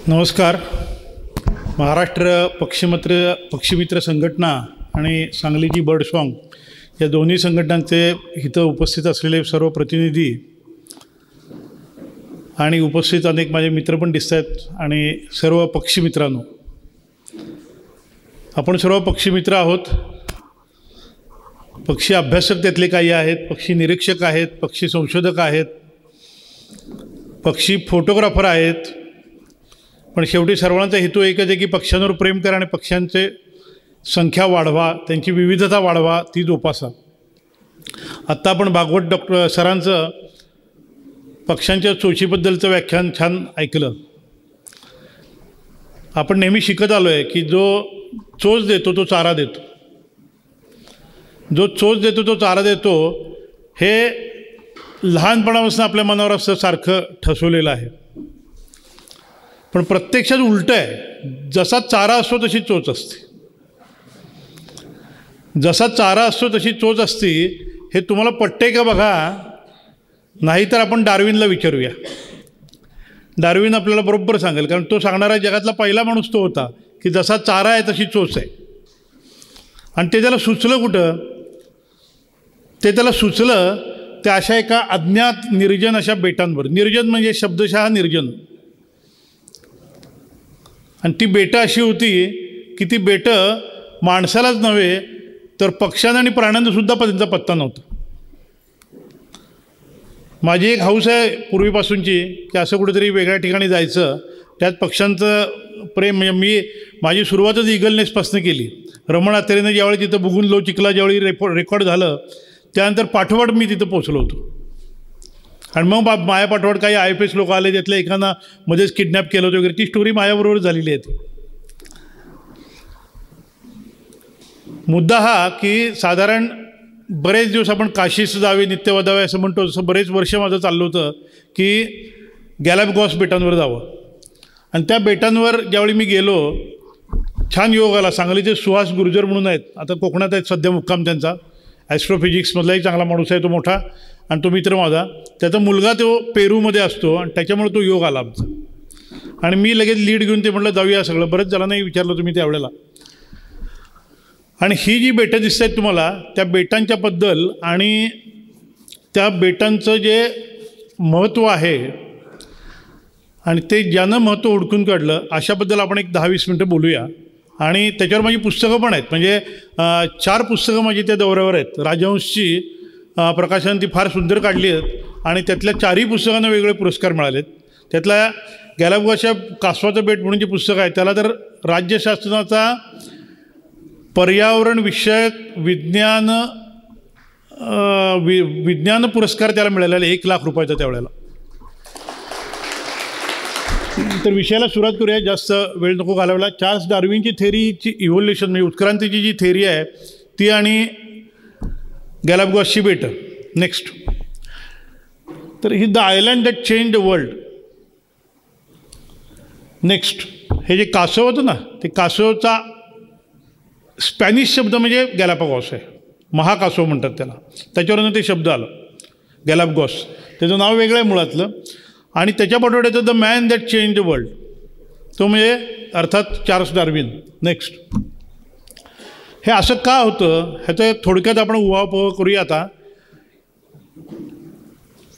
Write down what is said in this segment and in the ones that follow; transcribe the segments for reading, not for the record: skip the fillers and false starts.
नमस्कार. महाराष्ट्र पक्षीमित्र संघटना आणि सांगलीची बर्ड सॉन्ग या दोन्ही संघटनांचे इथं उपस्थित असलेले सर्व प्रतिनिधी आणि उपस्थित अनेक माझे मित्र पण दिसत आहेत आणि सर्व पक्षीमित्रांनो, आपण सर्व पक्षीमित्र आहोत. पक्षी अभ्यासक त्यातले काही आहेत, पक्षी निरीक्षक आहेत, पक्षी संशोधक आहेत, पक्षी फोटोग्राफर आहेत. पण शेवटी सर्वांचा हेतू एकच आहे की पक्ष्यांवर प्रेम करा आणि पक्ष्यांचे संख्या वाढवा, त्यांची विविधता वाढवा, ती जोपासा. आत्ता आपण भागवत डॉक्टर सरांचं पक्ष्यांच्या चोचीबद्दलचं व्याख्यान छान ऐकलं. आपण नेहमी शिकत आलो आहे की जो चोच देतो तो चारा देतो, जो चोच देतो तो चारा देतो, हे लहानपणापासून आपल्या मनावर असं सारखं ठसवलेलं आहे. पण प्रत्यक्षात उलटं आहे. जसा चारा असतो तशी चोच असते, जसा चारा असतो तशी चोच असते. हे तुम्हाला पटते का बघा, नाहीतर आपण डार्विनला विचारूया. डार्विन आपल्याला बरोबर सांगेल, कारण तो सांगणारा जगातला पहिला माणूस तो होता की जसा चारा आहे तशी चोच आहे. आणि ते त्याला सुचलं कुठं? ते त्याला सुचलं त्या अशा एका अज्ञात निर्जन अशा बेटांवर. निर्जन म्हणजे शब्दशः निर्जन. आणि ती बेटं अशी होती की ती बेटं माणसालाच नव्हे तर पक्ष्यांना आणि प्राण्यांनासुद्धा त्यांचा पत्ता नव्हता. माझी एक हौस आहे पूर्वीपासूनची की असं कुठेतरी वेगळ्या ठिकाणी जायचं, त्यात पक्ष्यांचं प्रेम. म्हणजे माझी सुरुवातच ईगल नेस्टपासून केली. रमण अत्रेनं ज्यावेळी तिथं बुगुन लो चिखला ज्यावेळी रेकॉर्ड झालं त्यानंतर पाठोपाठ मी तिथं पोचलो होतो. आणि मग माया पाठोपाठ काही IFS लोक आले, त्यातल्या एकानं मध्येच किडनॅप केलं होतं वगैरे. ती स्टोरी माझ्याबरोबर झालेली आहे. ती मुद्दा हा की साधारण बरेच दिवस आपण काशीस जावे नित्य वदावे असं म्हणतो, तसं बरेच वर्ष माझं चाललं होतं की गॅलापगॉस बेटांवर जावं. आणि त्या बेटांवर ज्यावेळी मी गेलो, छान योग आला. सांगलीचे सुहास गुर्जर म्हणून आहेत, आता कोकणात आहेत सध्या मुक्काम त्यांचा. ॲस्ट्रोफिजिक्समधलाही चांगला माणूस आहे तो मोठा, आणि तो मित्र माझा. त्याचा मुलगा तो पेरूमध्ये असतो आणि त्याच्यामुळे तो योग आला आमचा. आणि मी लगेच लीड घेऊन ते म्हटलं जाऊया सगळं. बरंच जणांनाही विचारलं तुम्ही त्यावेळेला. आणि ही जी बेटं दिसत आहेत तुम्हाला, त्या बेटांच्याबद्दल आणि त्या बेटांचं जे महत्त्व आहे आणि ते ज्यानं महत्त्व हुडकून काढलं अशाबद्दल आपण एक 10-20 मिनटं बोलूया. आणि त्याच्यावर माझी पुस्तकं पण आहेत. म्हणजे 4 पुस्तकं माझी त्या दौऱ्यावर आहेत. राजहंसची प्रकाशन ती फार सुंदर काढली आहेत आणि त्यातल्या 4ही पुस्तकांना वेगवेगळे पुरस्कार मिळालेत. त्यातल्या गॅलापगॉसच्या कासवाचं बेट म्हणून जे पुस्तक आहे त्याला तर राज्य शासनाचा पर्यावरण विषयक विज्ञान पुरस्कार त्याला मिळालेला 1 लाख रुपयाचा त्यावेळेला. तर विषयाला सुरुवात करूया, जास्त वेळ नको घालवायला. चार्ल्स डार्विनची थेअरीची इव्होल्युशन म्हणजे उत्क्रांतीची जी थेअरी आहे ती आणि गॅलापगॉसची बेटं. नेक्स्ट, तर ही the island that change the world. Next, हे जे कासव होतं ना, ते कासवचा स्पॅनिश शब्द म्हणजे गॅलापगॉस आहे. महाकासव म्हणतात त्याला, त्याच्यावरून ते शब्द आलं गॅलापगॉस. त्याचं नाव वेगळं आहे मुळातलं. आणि त्याच्या पाठोपाठ the man that change the world, तो म्हणजे अर्थात चार्ल्स डार्विन. नेक्स्ट, हे असं का होतं ह्याचं थोडक्यात आपण उहापोह करूया. आता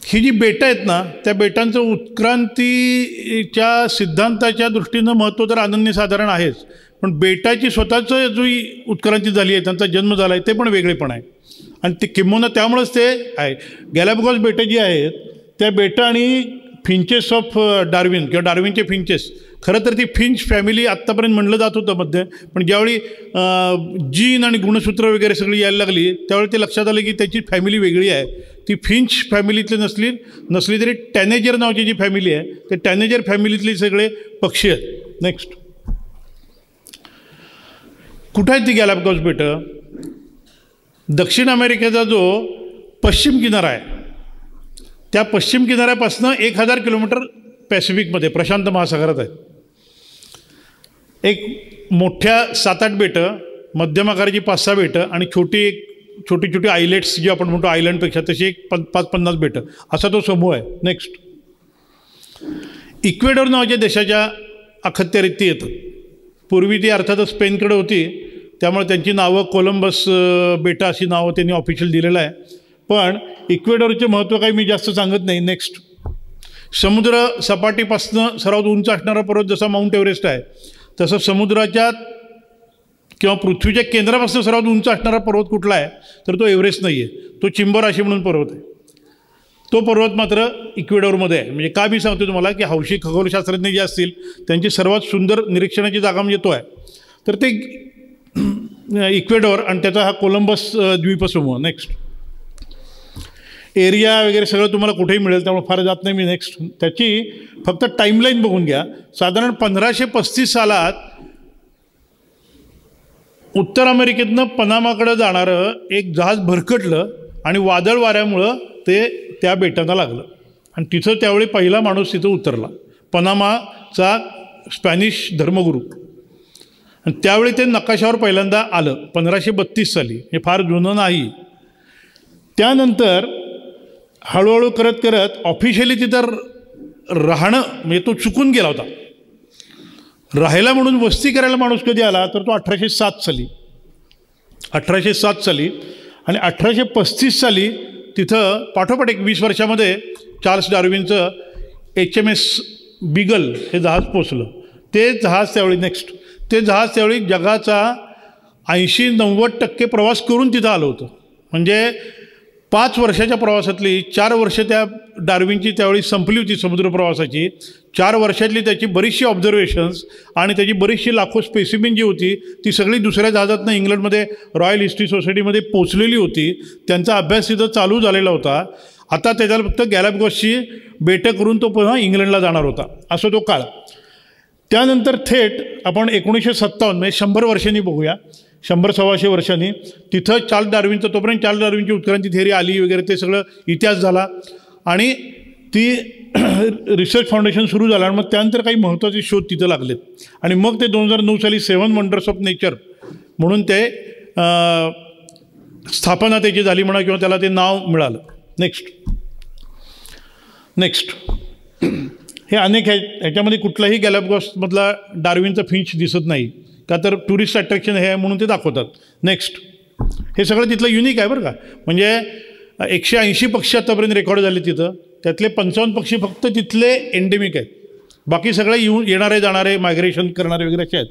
ही जी बेटं आहेत ना, त्या बेटांचं उत्क्रांतीच्या सिद्धांताच्या दृष्टीनं महत्त्व तर अनन्यसाधारण आहेच, पण बेटाची स्वतःचं जी उत्क्रांती झाली आहे, त्यांचा जन्म झाला आहे, ते पण वेगळेपण आहे. आणि ते किंबहुना त्यामुळंच ते आहे. गॅलापगॉस बेटं जी आहेत त्या बेटं आणि फिंचेस ऑफ डार्विन किंवा डार्विनचे फिंचेस, खरं तर ती फिंच फॅमिली आत्तापर्यंत म्हणलं जात होतं मध्ये, पण ज्यावेळी जीन आणि गुणसूत्र वगैरे सगळी यायला लागली त्यावेळी ते लक्षात आलं की त्याची फॅमिली वेगळी आहे. ती फिंच फॅमिलीतली नसली तरी टॅनेजर नावाची जी फॅमिली आहे ते टॅनेजर फॅमिलीतली सगळे पक्षी आहेत. नेक्स्ट, कुठं आहेत ती गॅलापगॉस बेटं? दक्षिण अमेरिकेचा जो पश्चिम किनारा आहे त्या पश्चिम किनाऱ्यापासून 1000 किलोमीटर पॅसिफिकमध्ये प्रशांत महासागरात आहेत. एक मोठ्या 7-8 बेटं, मध्यम आकाराची 5-6 बेटं आणि छोटी छोटी आयलेट्स जी आपण म्हणतो आयलंडपेक्षा तशी एक 5-50 बेटं, असा तो समूह आहे. नेक्स्ट, इक्वेडोर नावाच्या देशाच्या अखत्यारीत येतात. पूर्वी ती अर्थातच स्पेनकडे होती, त्यामुळे त्यांची नावं कोलंबस बेटा अशी नावं त्यांनी ऑफिशियल दिलेलं आहे. पण इक्वेडॉरचे महत्त्व काही मी जास्त सांगत नाही. नेक्स्ट, समुद्र सपाटीपासून सर्वात उंच असणारा पर्वत जसा माउंट एव्हरेस्ट आहे, तसं समुद्राच्या किंवा पृथ्वीच्या केंद्रापासून सर्वात उंच असणारा पर्वत कुठला आहे तर तो एव्हरेस्ट नाही आहे, तो चिंबोराशी म्हणून पर्वत आहे. तो पर्वत मात्र इक्वेडॉरमध्ये आहे. म्हणजे का मी सांगतो तुम्हाला की हौशी खगोलशास्त्रज्ञ जे असतील त्यांची सर्वात सुंदर निरीक्षणाची जागा म्हणजे तो आहे. तर ते इक्वेडॉर आणि त्याचा हा कोलंबस द्वीपसमूह. नेक्स्ट, एरिया वगैरे सगळं तुम्हाला कुठेही मिळेल, त्यामुळे फार जात नाही मी. नेक्स्ट, त्याची फक्त टाईमलाईन बघून घ्या. साधारण 1535 सालात उत्तर अमेरिकेतनं पनामाकडे जाणारं एक जहाज भरकटलं आणि वादळ वाऱ्यामुळं ते त्या बेटांना लागलं आणि तिथं त्यावेळी पहिला माणूस तिथं उतरला, पनामाचा स्पॅनिश धर्मगुरू. आणि त्यावेळी ते नकाशावर पहिल्यांदा आलं 1532 साली. हे फार जुनं नाही. त्यानंतर हळूहळू करत करत ऑफिशियली तिथं राहणं म्हणजे तो चुकून गेला होता. राहायला म्हणून वस्ती करायला माणूस कधी आला तर तो 1807 साली. 1807 साली आणि 1835 साली तिथं पाठोपाठ एक 20 वर्षामध्ये चार्ल्स डार्विनचं HMS बिगल हे जहाज पोचलं. ते जहाज त्यावेळी ते जहाज त्यावेळी जगाचा 80-90% प्रवास करून तिथं आलं होतं. म्हणजे 5 वर्षाच्या प्रवासातली 4 वर्ष त्या डार्विनची त्यावेळी संपली होती समुद्र प्रवासाची. 4 वर्षातली त्याची बरीचशी ऑब्झर्वेशन्स आणि त्याची बरीचशी लाखो स्पेसिमेन जी होती ती सगळी दुसऱ्या जहाजातनं इंग्लंडमध्ये रॉयल हिस्ट्री सोसायटीमध्ये पोचलेली होती. त्यांचा अभ्यास तिथं चालू झालेला होता. आता त्याच्याला फक्त गॅलापगोसची बेटं करून तो पुन्हा इंग्लंडला जाणार होता. असं तो काळ. त्यानंतर थेट आपण 1957 म्हणजे 100 वर्षांनी बघूया, 100-125 वर्षांनी तिथं चार्ल्स डार्विनचं, तोपर्यंत चार्ल्स डार्विनची उत्क्रांती थिअरी आली वगैरे ते सगळं इतिहास झाला आणि ती रिसर्च फाउंडेशन सुरू झालं आणि मग त्यानंतर काही महत्त्वाचे शोध तिथं लागलेत आणि मग ते 2009 साली 7 वंडर्स ऑफ नेचर म्हणून ते स्थापना त्याची झाली म्हणा किंवा त्याला ते नाव मिळालं. नेक्स्ट हे अनेक आहेत. ह्याच्यामध्ये कुठलाही गॅलापगोसमधला डार्विनचा फिंच दिसत नाही का तर टुरिस्ट अट्रॅक्शन हे आहे म्हणून ते दाखवतात. नेक्स्ट, हे सगळं तिथलं युनिक आहे बरं का. म्हणजे 180 पक्षी आत्तापर्यंत रेकॉर्ड झाले तिथं. त्यातले 55 पक्षी फक्त तिथले एंडेमिक आहेत, बाकी सगळे येणारे जाणारे मायग्रेशन करणारे वगैरे असे आहेत.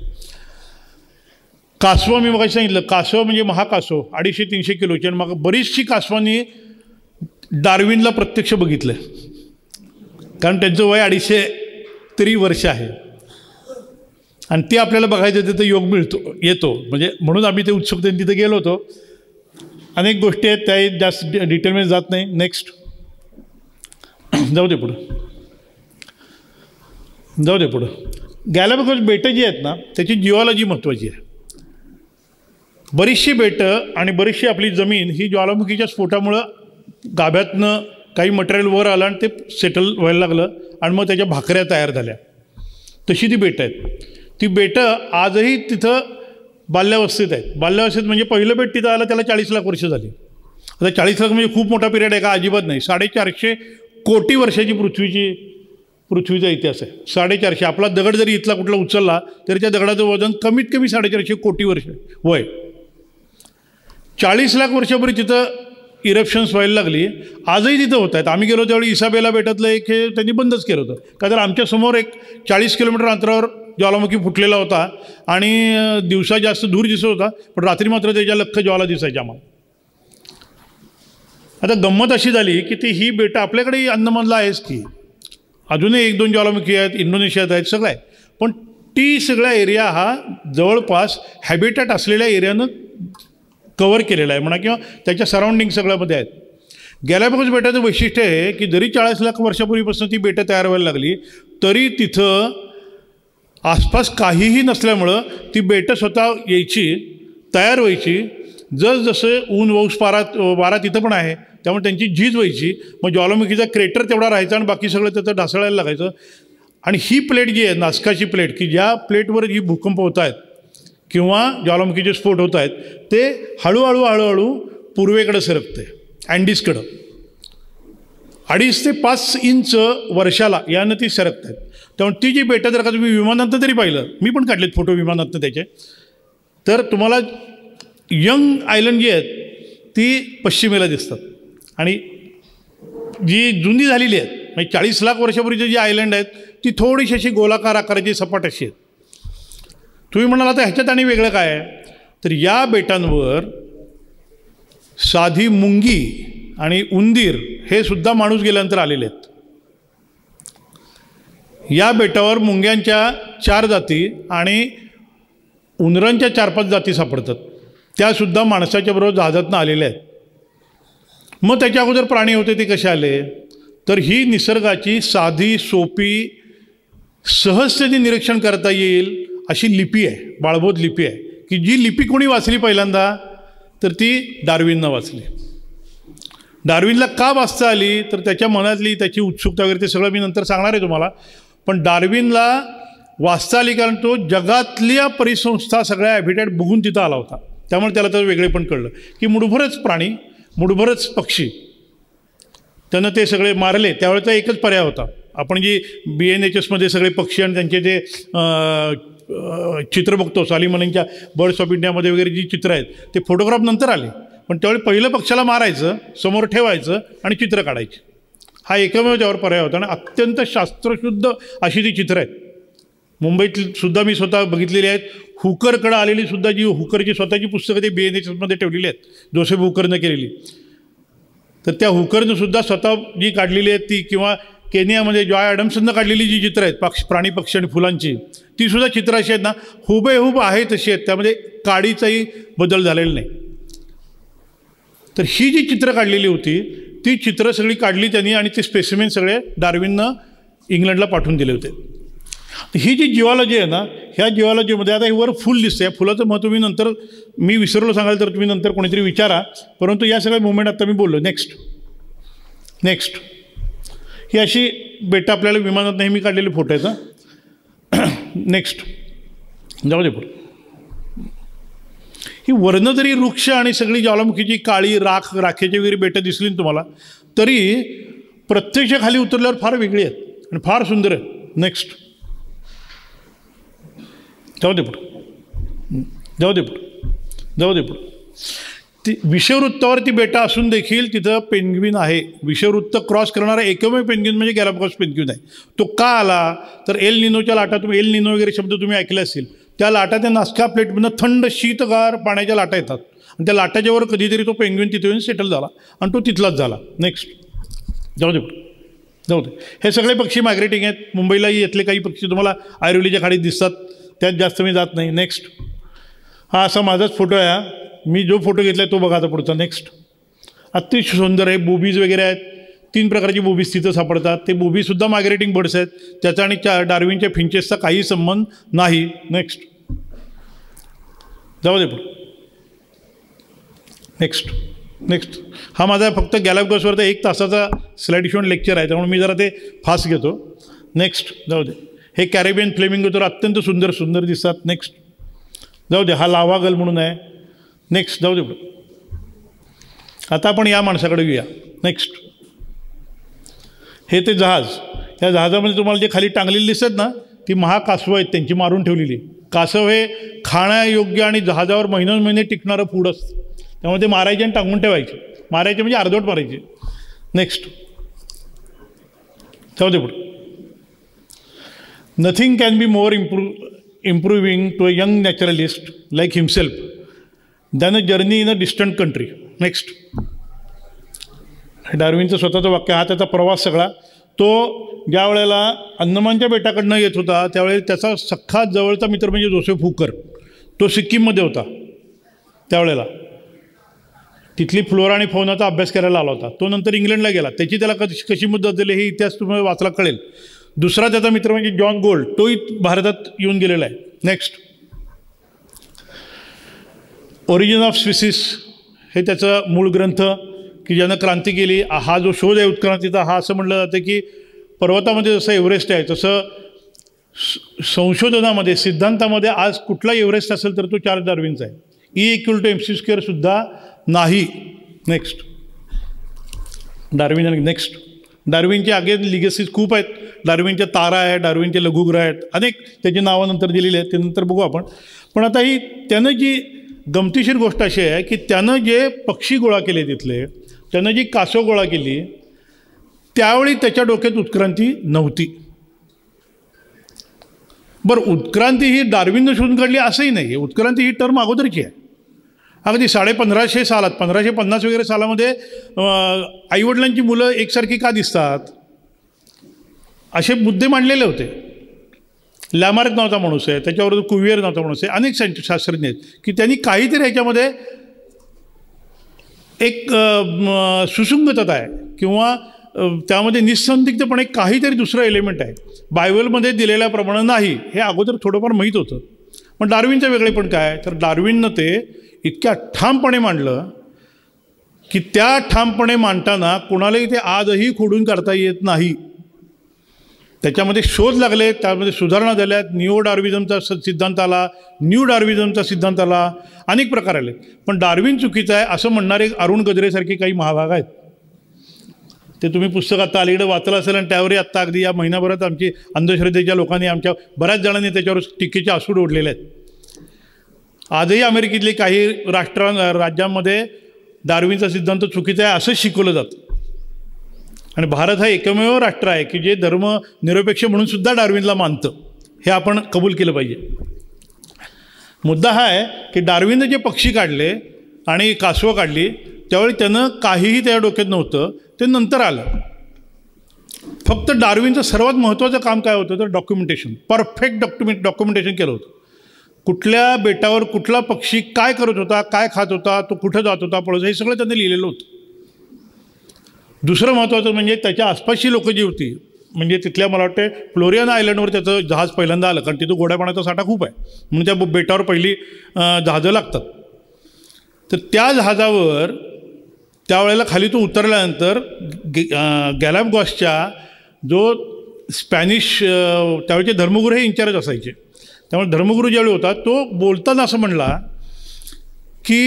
कासवं मी मग सांगितलं, कासव म्हणजे महाकासव 250-300 किलोची आणि मग बरीचशी कासवांनी डार्विनला प्रत्यक्ष बघितलं कारण त्यांचं वय 250 तरी वर्ष आहे आणि ते आपल्याला बघायचं तिथं योग येतो. म्हणजे म्हणून आम्ही ते उत्सुकतेने तिथे गेलो होतो. अनेक गोष्टी आहेत त्या जास्त डिटेलमध्ये जात नाही. नेक्स्ट, जाऊ दे पुढं. गॅलापगोस बेटं जी आहेत ना त्याची जिओलॉजी महत्त्वाची आहे. बरीचशी बेटं आणि बरीचशी आपली जमीन ही ज्वालामुखीच्या स्फोटामुळं गाभ्यातनं काही मटेरियल वर आलं आणि ते सेटल व्हायला लागलं आणि मग त्याच्या भाकऱ्या तयार झाल्या. तशी ती बेटं आहेत. ती बेटं आजही तिथं बाल्यावस्थेत आहेत. बाल्यावस्थेत म्हणजे पहिलं बेट तिथं आलं त्याला 40 लाख वर्ष झाली. आता 40 लाख म्हणजे खूप मोठा पिरियड आहे का? अजिबात नाही. 450 कोटी वर्षाची पृथ्वीचा इतिहास आहे. 450. आपला दगड जरी इथला कुठला उचलला तरी त्या दगडाचं वजन कमीत कमी 450 कोटी वर्ष वय. 40 लाख वर्षापूर्वी तिथं इरप्शन्स व्हायला लागली. आजही तिथं होत आहेत. आम्ही गेलो त्यावेळी इसाबेला बेटातलं एक हे त्यांनी बंदच केलं होतं का तर आमच्यासमोर एक 40 किलोमीटर अंतरावर ज्वालामुखी फुटलेला होता आणि दिवसा जास्त दूर दिसत होता पण रात्री मात्र त्याच्या लख्ख ज्वाला दिसायच्या आम्हाला. आता गंमत अशी झाली की ती ही बेटं आपल्याकडे अंदमानला आहेच की, अजूनही 1-2 ज्वालामुखी आहेत, इंडोनेशियात आहेत, सगळं आहे. पण ती सगळा एरिया हा जवळपास हॅबिटॅट असलेल्या एरियानं कव्हर केलेला आहे म्हणा किंवा त्याच्या सराउंडिंग सगळ्यामध्ये आहेत. गॅलापगोस बेटाचं वैशिष्ट्य आहे की जरी 40 लाख वर्षापूर्वीपासून ती बेटं तयार व्हायला लागली तरी तिथं आसपास काहीही नसल्यामुळं ती बेटं स्वतः यायची, तयार व्हायची. जसजसं ऊन पाऊस वारा तिथं पण आहे त्यामुळे त्यांची झीज व्हायची. मग ज्वालामुखीचा क्रेटर तेवढा राहायचा आणि बाकी सगळं त्याचं ढासळायला लागायचं. आणि ही प्लेट जी आहे नासकाची प्लेट की ज्या प्लेटवर ही भूकंप होत आहेत किंवा ज्वालामुखीचे स्फोट होत आहेत ते हळूहळू पूर्वेकडे सरकते, अँडीजकडं. 2.5 ते 5 इंच वर्षाला यानं ती सरकत आहेत. त्यामुळे ती जी बेटं जर का तुम्ही विमानातनं तरी पाहिलं, मी पण काढलेत फोटो विमानातनं त्याचे, तर तुम्हाला यंग आयलंड जी आहेत ती पश्चिमेला दिसतात आणि जी जुनी झालेली आहेत म्हणजे 40 लाख वर्षापूर्वीची जी आयलंड आहेत ती थोडीशी अशी गोलाकार आकाराची सपाट अशी आहेत. तुम्ही म्हणाल आता ह्याच्यात आणि वेगळं काय आहे, तर या बेटांवर साधी मुंगी आणि उंदीर हे सुद्धा माणूस गेल्यानंतर आलेले आहेत. या बेटावर मुंग्यांच्या 4 जाती आणि उंदरांच्या 4-5 जाती सापडतात, त्यासुद्धा माणसाच्या बरोबर जहाजातनं आलेल्या आहेत. मग त्याच्या अगोदर प्राणी होते ते कसे आले, तर ही निसर्गाची साधी सोपी सहजतेने निरीक्षण करता येईल अशी लिपी आहे, बाळबोध लिपी आहे, की जी लिपी कोणी वाचली पहिल्यांदा, तर ती डार्विननं वाचली. डार्विनला का वाचता आली, तर त्याच्या मनातली त्याची उत्सुकता वगैरे ते सगळं मी नंतर सांगणार आहे तुम्हाला. पण डार्विनला वाचता आली कारण तो जगातल्या परिसंस्था सगळ्या हॅबिटॅट बघून तिथं आला होता. त्यामुळे त्याला तर वेगळेपण कळलं की मुठभरच प्राणी, मुठभरच पक्षी, त्यानं ते सगळे मारले. त्यावेळेचा एकच पर्याय होता, आपण जी BNHSमध्ये सगळे पक्षी आणि त्यांचे जे चित्र बघतो, सॉलिमन यांच्या बर्ड्स ऑफ इंडियामध्ये वगैरे जी चित्र आहेत ते फोटोग्राफ नंतर आले. पण त्यावेळी पहिलं पक्षाला मारायचं, समोर ठेवायचं आणि चित्र काढायची, हा एकमेव त्यावर पर्याय होता. आणि अत्यंत शास्त्रशुद्ध अशी ती चित्रं आहेत. मुंबईत सुद्धा मी स्वतः बघितलेली आहेत. हुकरकडं आलेली सुद्धा जी हुकरची स्वतःची पुस्तकं ते BNHSमध्ये ठेवलेली आहेत, जोसेफ हुकरनं केलेली. तर त्या हुकरनं सुद्धा स्वतः जी काढलेली आहेत ती, किंवा केनियामध्ये जॉय ॲडम्सनं काढलेली जी चित्रं आहेत प्राणी पक्षी आणि फुलांची, ती सुद्धा चित्रं अशी आहेत ना, हुबेहूब आहे तशी आहेत, त्यामध्ये काडीचाही बदल झालेला नाही. तर ही जी चित्रं काढलेली होती ती चित्रं सगळी काढली त्यांनी आणि ते स्पेसिमेन सगळे डार्विननं इंग्लंडला पाठवून दिले होते. ही जी जिओलॉजी आहे ना, ह्या जिओलॉजीमध्ये आता हे वर फुल दिसतं. या फुलाचं महत्त्व मी नंतर, मी विसरलो सांगायला तर तुम्ही नंतर कोणीतरी विचारा, परंतु या सगळ्या मुवमेंट आता मी बोललो. नेक्स्ट ही अशी बेटं आपल्याला विमानात नेहमी काढलेले फोटो आहेत. नेक्स्ट जाऊ दे पुढे. ही वर्ण जरी वृक्ष आणि सगळी ज्वालामुखीची काळी राखेची वगैरे बेटं दिसली ना तुम्हाला, तरी प्रत्यक्ष खाली उतरल्यावर फार वेगळी आहेत आणि फार सुंदर आहेत. नेक्स्ट जाऊ दे पुढं. ती विषववृत्तावर ती बेटा असून देखील तिथं पेंग्विन आहे. विषववृत्त क्रॉस करणारा एकमेव पेंग्विन म्हणजे गॅलापागोस पेंग्विन आहे. तो का आला, तर एल निनोच्या लाटा, तुम्ही एल निनो वगैरे शब्द तुम्ही ऐकले असतील, त्या लाटा त्या नासका प्लेटमधून थंड शीतगार पाण्याच्या लाटा येतात आणि त्या लाटाच्यावर कधीतरी तो पेंग्विन तिथे येऊन सेटल झाला आणि तो तिथलाच झाला. नेक्स्ट जाऊ दे. हे सगळे पक्षी मायग्रेटिंग आहेत. मुंबईलाही यातले काही पक्षी तुम्हाला आयरोलीच्या खाडीत दिसतात, त्यात जास्त मी जात नाही. नेक्स्ट हा असा माझाच फोटो आहे. मी जो फोटो घेतला आहे तो बघा आता पुढचा. नेक्स्ट अतिशय सुंदर आहे. बुबीज वगैरे आहेत, 3 प्रकारची बुबीज तिथं सापडतात. ते बुबीसुद्धा मायग्रेटिंग बर्ड्स आहेत. त्याचा आणि डार्विनच्या फिंचेसचा काही संबंध नाही. नेक्स्ट जाऊ दे पुढे. नेक्स्ट हा माझा फक्त गॅलापागोसवरचा 1 तासाचा स्लाइड शो लेक्चर आहे, त्यामुळे मी जरा ते फास्ट घेतो. नेक्स्ट जाऊ दे. हे कॅरेबियन फ्लेमिंगो तर अत्यंत सुंदर दिसतात. नेक्स्ट जाऊ दे. हा लावा गल म्हणून आहे. नेक्स्ट जाऊ दे पुढे. आता आपण या माणसाकडे येऊया. नेक्स्ट हे ते जहाज. या जहाजामध्ये तुम्हाला जे खाली टांगलेली दिसतात ना, ती महाकासवं आहेत, त्यांची मारून ठेवलेली. कासव हे खाण्यायोग्य आणि जहाजावर महिने टिकणारं फूड असतं, त्यामुळे ते मारायचे आणि टांगून ठेवायचे. मारायचे म्हणजे अर्धवट मारायचे. नेक्स्ट जाऊ दे पुढे. Nothing can be more improving to a young naturalist like himself than a journey in a distant country. Next डार्विनचं स्वतःचं वाक्य. हा त्याचा प्रवास सगळा. तो ज्या वेळेला अंदमानच्या बेटाकडनं येत होता त्यावेळेस त्याचा सख्खा जवळचा मित्र म्हणजे जोसेफ हुकर, तो सिक्कीममध्ये होता त्यावेळेला. तिथली फ्लोरा आणि फौनाचा अभ्यास करायला आला होता. तो नंतर इंग्लंडला गेला. त्याची त्याला कशी मुदत दिली हे इतिहास तुम्हाला वाचला कळेल. दुसरा त्याचा मित्र म्हणजे जॉन गोल्ड, तोही भारतात येऊन गेलेला आहे. नेक्स्ट ओरिजिन ऑफ स्पीसीस हे त्याचं मूळ ग्रंथ की ज्यानं क्रांती केली. हा जो शोध आहे उत्क्रांतीचा, हा असं म्हटलं जातं की पर्वतामध्ये जसं एव्हरेस्ट आहे तसं संशोधनामध्ये, सिद्धांतामध्ये आज कुठला एव्हरेस्ट असेल तर तो चार्ल्स डार्विनचा आहे. E=mc² सुद्धा नाही. Next Darwin. नेक्स्ट डार्विनचे आगे लिगसीज खूप आहेत. डार्विनच्या तारा आहेत, डार्विनचे लघुग्रह आहेत, अनेक त्याची नावं नंतर दिलेली आहेत, ते नंतर बघू आपण. पण आता ही त्यानं जी गमतीशीर गोष्ट अशी आहे की त्यानं जे पक्षी गोळा केले तिथले, त्यानं जी कासव गोळा केली, त्यावेळी त्याच्या डोक्यात उत्क्रांती नव्हती. बरं, उत्क्रांती ही डार्विननं शोधून काढली असंही नाही. उत्क्रांती ही टर्म अगोदरची आहे. अगदी 1550 सालात, 1550 वगैरे सालामध्ये आईवडिलांची मुलं एकसारखी का दिसतात असे मुद्दे मांडलेले होते. लॅमार्क नावाचा माणूस आहे, त्याच्यावर कुव्हियर नावाचा माणूस आहे, अनेक शास्त्रज्ञ आहेत की त्यांनी काहीतरी ह्याच्यामध्ये एक सुसंगतता आहे किंवा त्यामध्ये निस्संदिग्धपणे काहीतरी दुसरं एलिमेंट आहे, बायबलमध्ये दिलेल्याप्रमाणे नाही, हे अगोदर थोडंफार माहीत होतं. पण डार्विनचं वेगळेपण काय, तर डार्विननं ते इतक्या ठामपणे मांडलं की त्या ठामपणे मांडताना कोणालाही ते आजही खोडून काढता येत नाही. त्याच्यामध्ये शोध लागले, त्यामध्ये सुधारणा झाल्यात, निओ डार्विझमचा सिद्धांत आला, न्यू डार्विझमचा सिद्धांत आला, अनेक प्रकार आले. पण डार्विन चुकीचा आहे असं म्हणणारे अरुण गजरेसारखे काही महाभाग आहेत. ते तुम्ही पुस्तक आता अलीकडे वाचलं असेल आणि त्यावरही आत्ता अगदी या महिनाभरात आमची अंधश्रद्धेच्या लोकांनी, आमच्या बऱ्याच जणांनी त्याच्यावर टीकेचे आसूड ओढलेले आहेत. आजही अमेरिकेतले काही राज्यांमध्ये डार्विनचा सिद्धांत चुकीचा आहे असं शिकवलं जातं. आणि भारत हा एकमेव राष्ट्र आहे की जे धर्मनिरपेक्ष म्हणून सुद्धा डार्विनला मानतं. हे आपण कबूल केलं पाहिजे. मुद्दा हा आहे की डार्विनने जे पक्षी काढले आणि कासवं काढली त्यावेळी त्यानं काहीही त्या डोक्यात नव्हतं, ते नंतर आलं. फक्त डार्विनचं सर्वात महत्त्वाचं काम काय होतं तर डॉक्युमेंटेशन, परफेक्ट डॉक्युमेंटेशन केलं होतं. कुठल्या बेटावर कुठला पक्षी काय करत होता, काय खात होता, तो कुठं जात होता, पळत, हे सगळं त्यांनी लिहिलेलं होतं. दुसरं महत्त्वाचं म्हणजे त्याच्या आसपासची लोकं जी होती, म्हणजे तिथल्या मला वाटते फ्लोरियन आयलंडवर त्याचं जहाज पहिल्यांदा आलं, कारण तिथं गोड्या पाण्याचा साठा खूप आहे म्हणून त्या बेटावर पहिली जहाजं लागतात. तर त्या जहाजावर त्यावेळेला खाली तो उतरल्यानंतर गॅलापगॉसच्या जो स्पॅनिश त्यावेळेचे धर्मगुरू हे इन्चार्ज असायचे. त्यामुळे धर्मगुरू ज्यावेळी होता तो बोलताना असं म्हणला की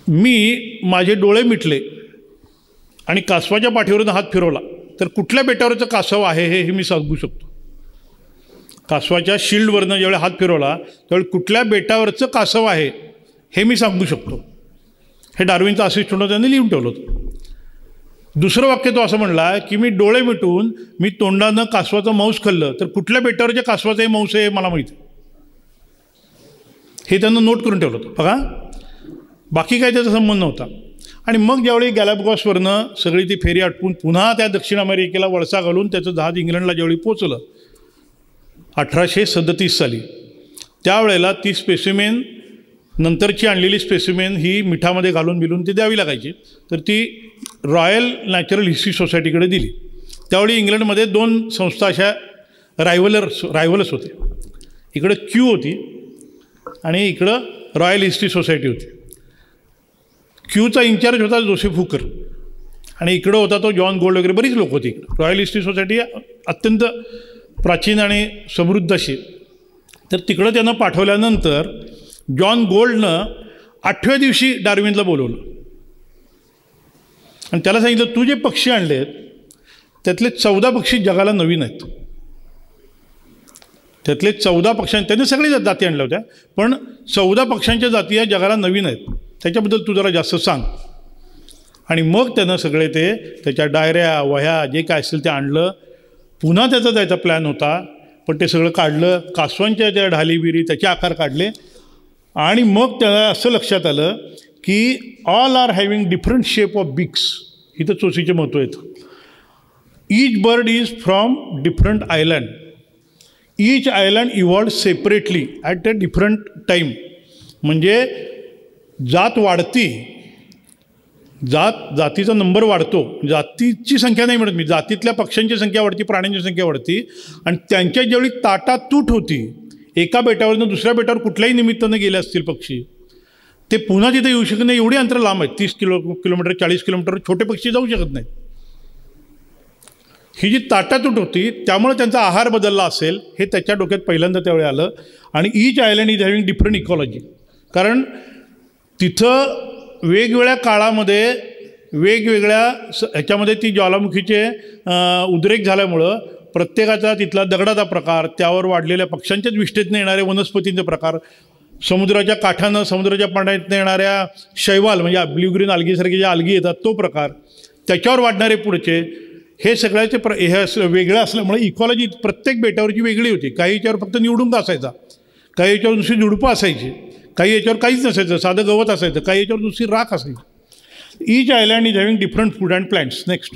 मी माझे डोळे मिटले आणि कासवाच्या पाठीवरून हात फिरवला तर कुठल्या बेटावरचं कासव आहे हे मी सांगू शकतो. कासवाच्या शिल्डवरनं ज्यावेळी हात फिरवला त्यावेळी कुठल्या बेटावरचं कासव आहे हे मी सांगू शकतो. हे डार्विनचं असिस्टंट त्यांनी लिहून ठेवलं होतं. दुसरं वाक्य तो असं म्हणला की मी डोळे मिटून मी तोंडानं कासवाचं मांस खाल्लं तर कुठल्या बेटावरच्या कासवाचं हे मांस आहे मला माहिती आहे. हे त्यांना नोट करून ठेवलं होतं. बघा, बाकी काय त्याचा संबंध नव्हता. आणि मग ज्यावेळी गॅलापगॉसवरनं सगळी ती फेरी आटपून पुन्हा त्या दक्षिण अमेरिकेला वळसा घालून त्याचं जहाज इंग्लंडला ज्यावेळी पोचलं 1837 साली, त्यावेळेला ती स्पेसिमेन नंतरची आणलेली स्पेसिमेन ही मिठामध्ये घालून बिलून ती द्यावी लागायची. तर ती रॉयल नॅचरल हिस्ट्री सोसायटीकडे दिली. त्यावेळी इंग्लंडमध्ये 2 संस्था अशा रायव्हलच होते. इकडं क्यू होती आणि इकडं रॉयल हिस्ट्री सोसायटी होती. क्यूचा इन्चार्ज होता जोसेफ हुकर आणि इकडं होता तो जॉन गोल्ड वगैरे बरीच लोक होती. इकडं रॉयल हिस्ट्री सोसायटी अत्यंत प्राचीन आणि समृद्ध अशी. तर तिकडं त्यांना पाठवल्यानंतर जॉन गोल्डनं 8व्या दिवशी डार्विनला बोलवलं आणि त्याला सांगितलं तू जे पक्षी आणलेत त्यातले 14 पक्षी जगाला नवीन आहेत. त्यातले 14 पक्ष्यांनी त्यांनी सगळे जाती आणल्या होत्या पण 14 पक्ष्यांच्या जाती या जगाला नवीन आहेत, त्याच्याबद्दल तू जरा जास्त सांग. आणि मग त्यानं सगळे ते त्याच्या डायऱ्या वह्या जे काय असेल ते आणलं. पुन्हा त्याचा जायचा प्लॅन होता पण ते सगळं काढलं. कासवांच्या त्या ढालीबिरी त्याचे आकार काढले आणि मग त्याला असं लक्षात आलं की all are having different shape of beaks. इथं चोचीचे महत्त्व येतं. Each bird is from different island. Each island evolved separately at a different time. म्हणजे जात वाढती, जातीचा नंबर वाढतो, जातीची संख्या नाही म्हणत मी, जातीतल्या पक्ष्यांची संख्या वाढती, प्राण्यांची संख्या वाढती आणि त्यांच्या ज्यावेळी ताटातूट होती, एका बेटावरनं दुसऱ्या बेटावर कुठल्याही निमित्तानं गेले असतील पक्षी, ते पुन्हा तिथे येऊ शकत नाही. एवढी अंतर लांब आहेत, 30 किलोमीटर 40 किलोमीटर छोटे पक्षी जाऊ शकत नाहीत. ही जी ताटातूट होती त्यामुळे त्यांचा आहार बदलला असेल हे त्याच्या डोक्यात पहिल्यांदा त्यावेळी आलं. आणि each island is having different ecology. कारण तिथं वेगवेगळ्या काळामध्ये वेगवेगळ्या ह्याच्यामध्ये ती ज्वालामुखीचे उद्रेक झाल्यामुळं प्रत्येकाचा तिथला दगडाचा प्रकार, त्यावर वाढलेल्या पक्ष्यांच्याच विष्ठेतनं येणारे वनस्पतींचे प्रकार, समुद्राच्या काठानं समुद्राच्या पाण्यातनं येणाऱ्या शैवाल म्हणजे ब्ल्यू ग्रीन आल्गीसारखे जे आल्गी येतात तो प्रकार, त्याच्यावर वाढणारे पुढचे, हे सगळ्याचे हे वेगळं असल्यामुळे इकॉलॉजी प्रत्येक बेटावरची वेगळी होती. काही याच्यावर फक्त निवडुंग असायचा, काही याच्यावर नुसती झुडपं असायची, काही याच्यावर काहीच नसायचं, साधं गवत असायचं, काही याच्यावर नुसती राख असायची. Each island is having different food and plants. Next.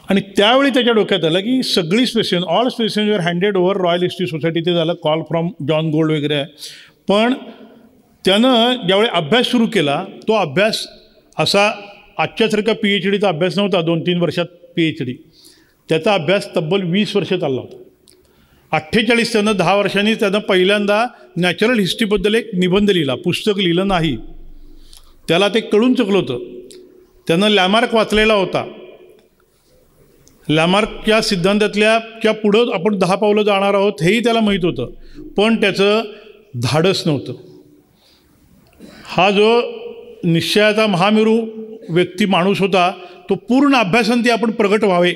आणि त्यावेळी त्याच्या डोक्यात आलं की सगळी स्पेसिमेन, ऑल स्पेसिमेन वर handed over royal history society. ते झालं कॉल फ्रॉम जॉन गोल्ड वगैरे आहे. पण त्यानं ज्यावेळी अभ्यास सुरू केला तो अभ्यास असा आजच्यासारखा PhDचा अभ्यास नव्हता. 2-3 वर्षात PhD. त्याचा अभ्यास तब्बल 20 वर्ष चालला होता. 48 त्यानं 10 वर्षांनी त्यानं पहिल्यांदा नॅचरल हिस्ट्रीबद्दल एक निबंध लिहिला, पुस्तक लिहिलं नाही. त्याला ते कळून चुकलं होतं. त्यानं लॅमार्क वाचलेला होता. लॅमार्कच्या सिद्धांतातल्या पुढं आपण 10 पावलं जाणार आहोत हेही त्याला माहीत होतं, पण त्याचं धाडस नव्हतं. हा जो निश्चयाचा महामेरू व्यक्ती माणूस होता तो पूर्ण अभ्यासांती आपण प्रगट व्हावे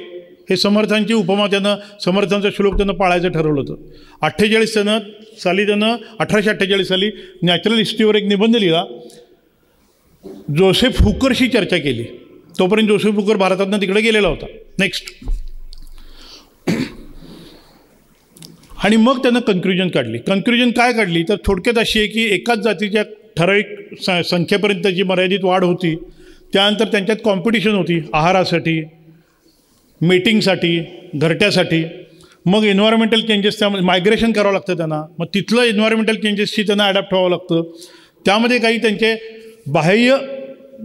हे समर्थांची उपमा त्यानं, समर्थांचा श्लोक त्यानं पाळायचं ठरवलं होतं. 1848 साली नॅचरल हिस्ट्रीवर एक निबंध लिहिला. जोसेफ हुकरशी चर्चा केली. तोपर्यंत जोसेफ हुकर भारतातनं तिकडे गेलेला होता. नेक्स्ट. आणि मग त्यानं कन्क्ल्युजन काढली. कन्क्ल्युजन काय काढली तर थोडक्यात अशी आहे की एकाच जातीच्या ठराविक संख्येपर्यंतची मर्यादित वाढ होती. त्यानंतर त्यांच्यात कॉम्पिटिशन होती आहारासाठी, मेटिंगसाठी, घरट्यासाठी. मग एन्व्हायरमेंटल चेंजेस, त्यामध्ये मायग्रेशन करावं लागतं त्यांना. मग तिथलं एन्व्हायरमेंटल चेंजेसशी त्यांना ॲडॅप्ट व्हावं लागतं. त्यामध्ये काही त्यांचे बाह्य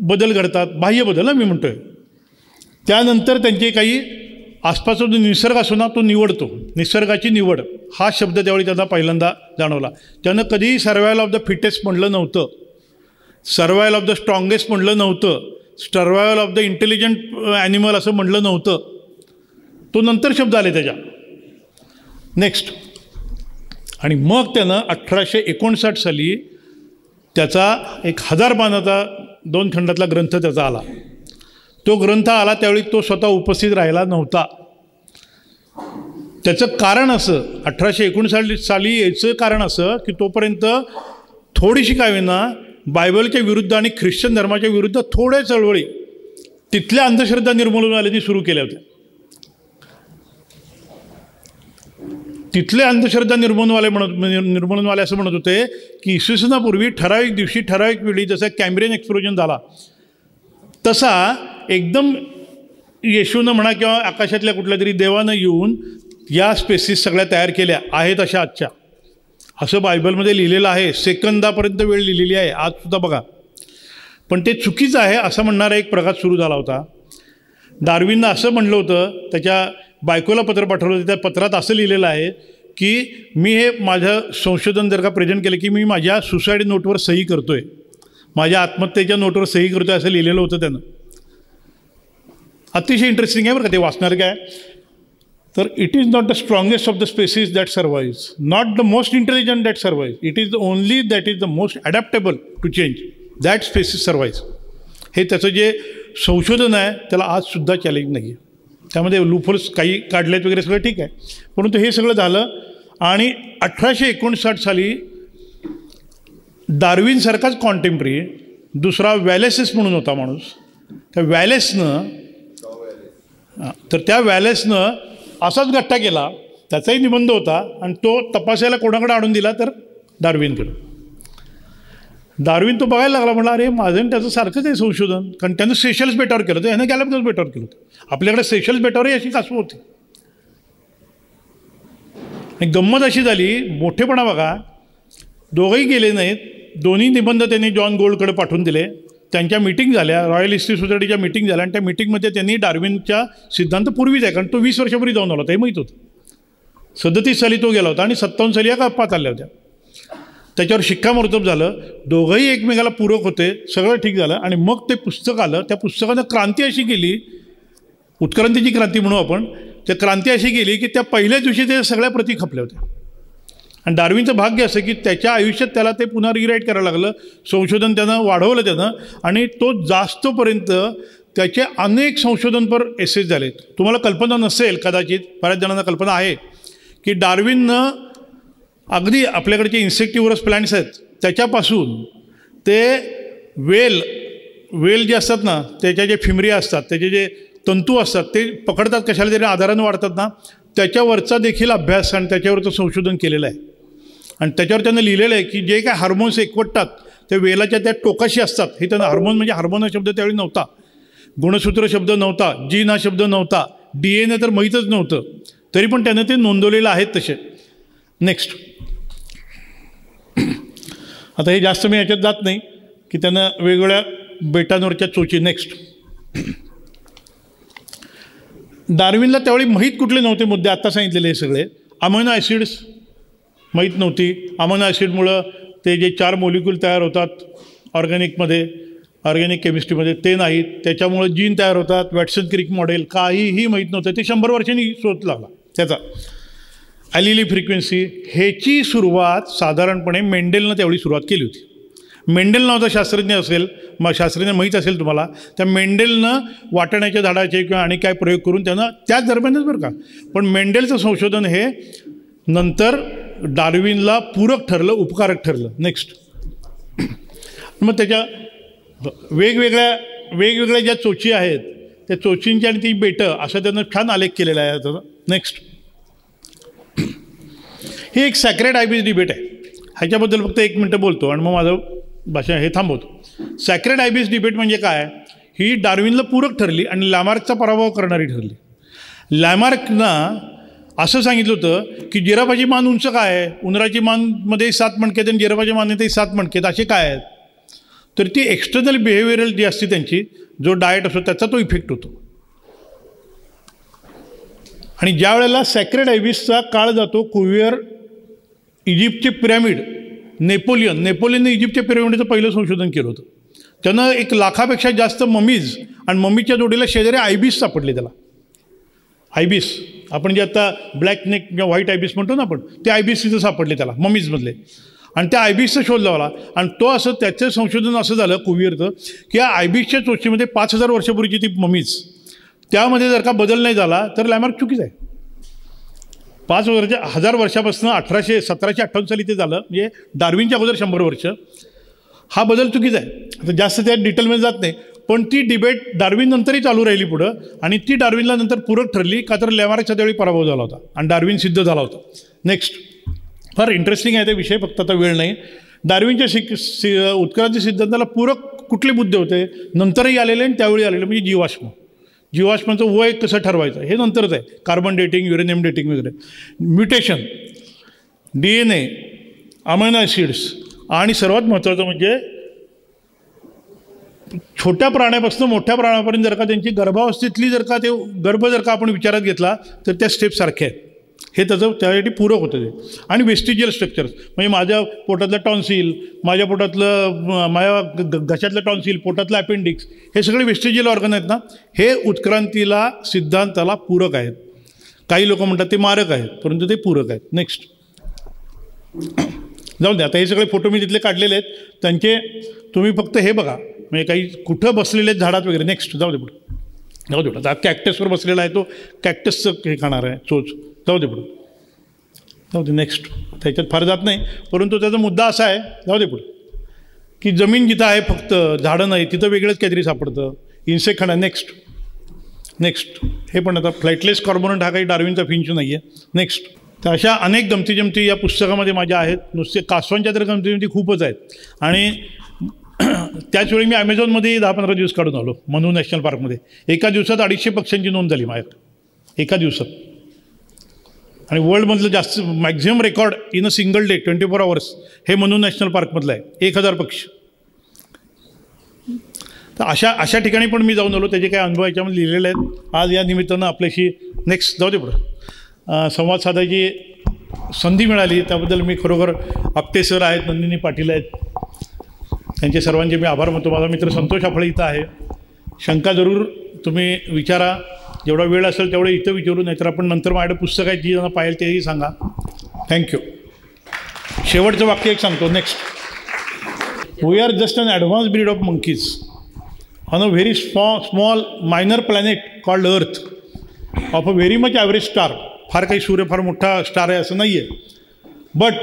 बदल घडतात, बाह्य बदल मी म्हणतो आहे. त्यानंतर त्यांचे काही आसपासचा जो निसर्ग असतो ना तो निवडतो. निसर्गाची निवड हा शब्द त्यावेळी त्यांना पहिल्यांदा जाणवला. त्यानं कधीही सर्वायवल ऑफ द फिटेस्ट म्हटलं नव्हतं, सर्वायवल ऑफ द स्ट्रॉंगेस्ट म्हटलं नव्हतं, survival of the intelligent animal असं म्हटलं नव्हतं. तो नंतर शब्द आले त्याच्या. नेक्स्ट. आणि मग त्यानं 1859 साली त्याचा 1000 पानाचा 2 खंडातला ग्रंथ त्याचा आला. तो ग्रंथ आला त्यावेळी तो स्वतः उपस्थित राहिला नव्हता. त्याचं कारण असं, 1859 साली याचं कारण असं की तोपर्यंत थोडीशी काय होईना बायबलच्या विरुद्ध आणि ख्रिश्चन धर्माच्या विरुद्ध थोड्या चळवळी तिथल्या अंधश्रद्धा निर्मूलनवाल्यांनी सुरू केल्या होत्या. तिथले अंधश्रद्धा निर्मूलनवाले असं म्हणत होते की इसवी सनापूर्वी ठराविक दिवशी ठराविक वेळी जसं कॅम्ब्रियन एक्सप्लोजन झाला तसा एकदम येशूनं म्हणा किंवा आकाशातल्या कुठल्या तरी देवानं येऊन या स्पेसिस सगळ्या तयार केल्या आहेत अशा आजच्या, असं बायबलमध्ये लिहिलेलं आहे. सेकंदापर्यंत वेळ लिहिलेली आहे आजसुद्धा बघा. पण ते चुकीचं आहे असं म्हणणारा एक प्रघात सुरू झाला होता. डार्विननं असं म्हणलं होतं, त्याच्या बायकोला पत्र पाठवलं होतं. त्या पत्रात असं लिहिलेलं आहे की मी हे माझं संशोधन जर का प्रेझेंट केलं की मी माझ्या सुसाईड नोटवर सही करतो आहे, माझ्या आत्महत्येच्या नोटवर सही करतो आहे असं लिहिलेलं होतं त्यानं. अतिशय इंटरेस्टिंग आहे बरं का ते वाचणार काय. तर it is not the strongest of the species that survives, not the most intelligent that survives, it is the only that is the most adaptable to change, that species survives. हे त्याचं जे संशोधन आहे त्याला आजसुद्धा चॅलेंज नाही आहे. त्यामध्ये loopholes काही काढलेत वगैरे सगळं ठीक आहे, परंतु हे सगळं झालं. आणि 1859 साली डार्विनसारखाच कॉन्टेम्पररी दुसरा वॅलेसेस म्हणून होता माणूस. त्या वॅलेसनं तर त्या वॅलेसनं असाच गट्टा केला, त्याचाही निबंध होता आणि तो तपासायला कोणाकडे आणून दिला तर डार्विनकडे. डार्विन तो बघायला लागला, म्हणला अरे माझं त्याचं सारखंच आहे संशोधन, कारण त्यानं सेशल्स बेटावर केलं होतं, ह्यानं गॅलॅपगोस बेटावर केलं होतं. आपल्याकडे सेशल्स बेटावरही अशी कासवं होती. आणि गंमत अशी झाली, मोठेपणा बघा, दोघंही गेले नाहीत. दोन्ही निबंध त्यांनी जॉन गोल्डकडे पाठवून दिले. त्यांच्या मीटिंग झाल्या, रॉयल हिस्ट्री सोसायटीच्या मीटिंग झाल्या आणि त्या मीटिंगमध्ये त्यांनी डार्विनच्या सिद्धांत पूर्वीच आहे, कारण तो 20 वर्षापूर्वी जाऊन आला होता हे माहीत होतं. 37 साली तो गेला होता आणि 57 साली या गप्पा चालल्या होत्या. त्याच्यावर शिक्कामोर्तब झालं. दोघंही एकमेकाला पूरक होते, सगळं ठीक झालं. आणि मग ते पुस्तक आलं. त्या पुस्तकानं क्रांती अशी केली, उत्क्रांतीची क्रांती म्हणू आपण. त्या क्रांती अशी केली की त्या पहिल्याच दिवशी ते सगळ्या प्रती खपल्या होत्या आणि डार्विनचं भाग्य असं की त्याच्या आयुष्यात त्याला ते पुन्हा रिराईट करायला लागलं, संशोधन त्यानं वाढवलं त्यानं, आणि तो जास्तपर्यंत त्याचे अनेक संशोधनपर एसेस झालेत. तुम्हाला कल्पना नसेल कदाचित, बऱ्याच जणांना कल्पना आहे की डार्विननं अगदी आपल्याकडचे इन्सेक्टिव्हरस प्लांट्स आहेत त्याच्यापासून ते वेल जे असतात ना, त्याच्या जे फिमरिया असतात, त्याचे जे तंतू असतात ते पकडतात कशाला तरी आधारानं वाढतात ना, त्याच्यावरचा देखील अभ्यास आणि त्याच्यावरचं संशोधन केलेलं आहे. आणि त्याच्यावर त्यांना लिहिलेलं आहे की जे काय हार्मोन्स एकवटतात ते वेलाच्या त्या टोकाशी असतात. हे त्यांना हार्मोन म्हणजे हार्मोन हा शब्द त्यावेळी नव्हता, गुणसूत्र शब्द नव्हता, जीन हा शब्द नव्हता, DNA तर माहीतच नव्हतं, तरी पण त्यानं ते नोंदवलेलं आहेत तसे. नेक्स्ट. आता हे जास्त मी याच्यात जात नाही की त्यानं वेगवेगळ्या बेटांवरच्या चोची. नेक्स्ट. डार्विनला त्यावेळी माहीत कुठले नव्हते मुद्दे आत्ता सांगितलेले हे सगळे. अमायनो ॲसिड्स माहीत नव्हती. अमायनो ॲसिडमुळं ते जे 4 मॉलिक्यूल तयार होतात ऑर्गॅनिक केमिस्ट्रीमध्ये ते नाहीत. त्याच्यामुळं जीन तयार होतात, वॅटसन क्रिक मॉडेल काहीही माहीत नव्हतं. ते 100 वर्षांनी शोध लागला त्याचा. ॲलिली फ्रिक्वेन्सी ह्याची सुरुवात साधारणपणे मेंडेलनं त्यावेळी सुरुवात केली होती. मेंडेल नावाचा शास्त्रज्ञ असेल, मग शास्त्रज्ञ माहीत असेल तुम्हाला, त्या मेंडेलनं वाटाण्याच्या झाडाचे किंवा आणि काय प्रयोग करून त्यानं त्याच दरम्यानच बरं का. पण मेंडेलचं संशोधन हे नंतर डार्विनला पूरक ठरलं, उपकारक ठरलं. नेक्स्ट. मग त्याच्या वेगवेगळ्या ज्या चोची आहेत त्या चोचींची आणि ती बेटं असं त्यानं छान आलेख केलेला आहे त्याचा. नेक्स्ट. ही एक सॅक्रेड आयबीस डिबेट आहे. ह्याच्याबद्दल फक्त 1 मिनटं बोलतो आणि मग माझं भाषण हे थांबवतो. सॅक्रेड आयबीस डिबेट म्हणजे काय? ही डार्विनला पूरक ठरली आणि लॅमार्कचा पराभव करणारी ठरली. लॅमार्कनं असं सांगितलं होतं की जिराफाची मान उंच काय आहे, उंदराची मानमध्ये 7 मणके आहेत आणि जिराफाच्या मानेतही 7 मणके आहेत, असे काय आहेत? तर ती एक्सटर्नल बिहेवियरल जी असते त्यांची, जो डाएट असतो त्याचा तो इफेक्ट होतो. आणि ज्या वेळेला सॅक्रेड आयबीसचा काळ जातो, कुव्हियर इजिप्तचे पिरॅमिड, नेपोलियनने इजिप्तच्या पिरॅमिडचं पहिलं संशोधन केलं होतं. त्यानं 1 लाखापेक्षा जास्त ममीज आणि मम्मीच्या जोडीला शेजारी आयबीस सापडले. त्याला आयबीस आपण जे आता ब्लॅक नेक किंवा व्हाईट आयबीस म्हणतो ना आपण, ते आयबीस तिथं सापडले त्याला ममीजमधले. आणि त्या आयबीसचा शोध लावला आणि तो असं त्याचं संशोधन असं झालं कुव्हियरचं की या आयबीसच्या चोचीमध्ये 5000 वर्षापूर्वीची ती ममीज, त्यामध्ये जर का बदल नाही झाला तर लॅमार्क चुकीचं आहे. 5000 वर्षापासून 1758 साली ते झालं, म्हणजे डार्विनच्या अगोदर 100 वर्ष. हा बदल चुकीचा आहे. आता जास्त त्यात डिटेलमध्ये जात नाही, पण ती डिबेट डार्विन नंतरही चालू राहिली पुढं आणि ती डार्विनला नंतर पूरक ठरली का तर लॅमार्कच्या त्यावेळी पराभव झाला होता आणि डार्विन सिद्ध झाला होता. नेक्स्ट. फार इंटरेस्टिंग आहे ते विषय, फक्त आता वेळ नाही. डार्विनच्या उत्क्रांती सिद्धांताला पूरक कुठले मुद्दे होते नंतरही आलेले आणि त्यावेळी आलेले, म्हणजे जीवाश्माचं वय कसं ठरवायचं हे नंतरच आहे. कार्बन डेटिंग, युरेनियम डेटिंग वगैरे, म्युटेशन, DNA, अमायनो ॲसिड्स आणि सर्वात महत्त्वाचं म्हणजे छोट्या प्राण्यापासून मोठ्या प्राण्यापर्यंत जर का त्यांची गर्भावस्थेतली जर का गर्भ आपण विचारात घेतला तर त्या स्टेप सारख्या आहेत. हे त्याचं त्यासाठी पूरक होतं ते. आणि वेस्टिजियल स्ट्रक्चर्स म्हणजे माझ्या पोटातलं टॉन्सिल, माझ्या घशातलं टॉन्सिल, पोटातलं अपेंडिक्स, हे सगळे वेस्टिजियल ऑर्गन आहेत ना, हे उत्क्रांतीला सिद्धांताला पूरक आहेत. काही लोक म्हणतात ते मारक आहेत, परंतु ते पूरक आहेत. नेक्स्ट. जाऊ द्या, आता हे सगळे फोटो मी तिथले काढलेले आहेत, त्यांचे तुम्ही फक्त हे बघा, म्हणजे काही कुठं बसलेले आहेत झाडात वगैरे. नेक्स्ट. जाऊ दे पुढं. आता कॅक्टसवर बसलेला आहे, तो कॅक्टसचं हे खाणार आहे चोच. जाऊ दे. नेक्स्ट. त्याच्यात फार जात नाही, परंतु त्याचा मुद्दा असा आहे, जाऊ दे पुढे, की जमीन जिथं आहे फक्त झाडं नाही तिथं वेगळंच काहीतरी सापडतं, इन्सेक्ट खाणं. नेक्स्ट. हे पण आता फ्लाइटलेस कॉर्बोनट हा काही डार्विनचा फिंच नाही आहे. नेक्स्ट. तर अशा अनेक गमती या पुस्तकामध्ये माझ्या आहेत. नुसते कासवांच्या तर गमती खूपच आहेत. आणि त्याचवेळी मी ॲमेझॉनमध्ये 10-15 दिवस काढून आलो मनू नॅशनल पार्कमध्ये. एका दिवसात 250 पक्ष्यांची नोंद झाली माझ्याकडे एका दिवसात. आणि वर्ल्डमधलं जास्त maximum record in a single day 24 hours हे मनू नॅशनल पार्कमधलं आहे. 1000 पक्षी. तर अशा ठिकाणी पण मी जाऊन आलो, त्याचे काही अनुभव याच्यामध्ये लिहिलेले आहेत. आज या निमित्तानं आपल्याशी नेक्स्ट जाऊ दे पुढं संवाद साधायची संधी मिळाली, त्याबद्दल मी खरोखर आपटे सर आहेत, नंदिनी पाटील आहेत, त्यांचे सर्वांचे मी आभार मानतो. माझा मित्र संतोष आपळे इथं आहे. शंका जरूर तुम्ही विचारा, जेवढा वेळ असेल तेवढं इथं विचारू, नाहीतर आपण नंतर माझ्याकडे पुस्तक आहेत जी जण पाहिजे तेही सांगा. थँक्यू. शेवटचं वाक्य एक सांगतो. Next, we are just an advance breed of monkeys on a very small minor planet called earth of a very much average star. फार काही सूर्य फार मोठा स्टार आहे असं नाही आहे. But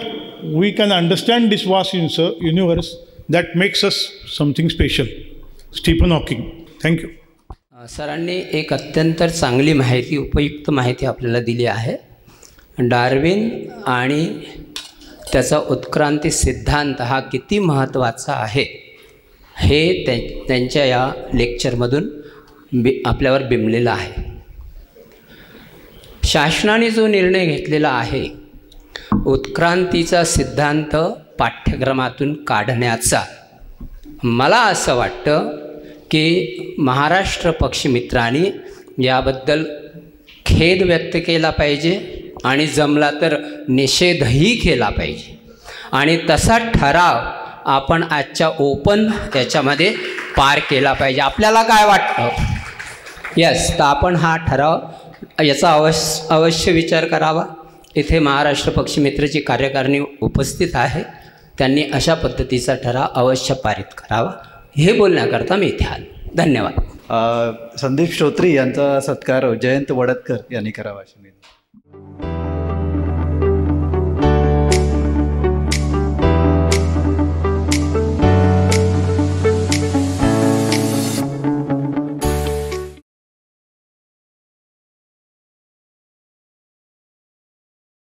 we can understand this vast universe that makes us something special. Stephen Hawking. Thank you. सरांनी एक अत्यंत चांगली माहिती, उपयुक्त माहिती आपल्याला दिली आहे. डार्विन आणि त्याचा उत्क्रांती सिद्धांत हा किती महत्त्वाचा आहे हे त्यांच्या या लेक्चरमधून आपल्यावर बिंबलेलं आहे. शासनाने जो निर्णय घेतलेला आहे उत्क्रांतीचा सिद्धांत पाठ्यक्रमातून काढण्याचा, मला असं वाटतं की महाराष्ट्र पक्षमित्रांनी याबद्दल खेद व्यक्त केला पाहिजे आणि जमला तर निषेधही केला पाहिजे. आणि तसा ठराव आपण आजच्या ओपन याच्यामध्ये पार केला पाहिजे. आपल्याला काय वाटतं? यस, तर आपण हा ठराव याचा अवश्य विचार करावा. इथे महाराष्ट्र पक्षमित्रची कार्यकारिणी उपस्थित आहे, त्यांनी अशा पद्धतीचा ठराव अवश्य पारित करावा हे बोलण्याकरता मी इथे आलो. धन्यवाद. संदीप श्रोत्री यांचा सत्कार जयंत वडतकर यांनी करावा अशी विनंती.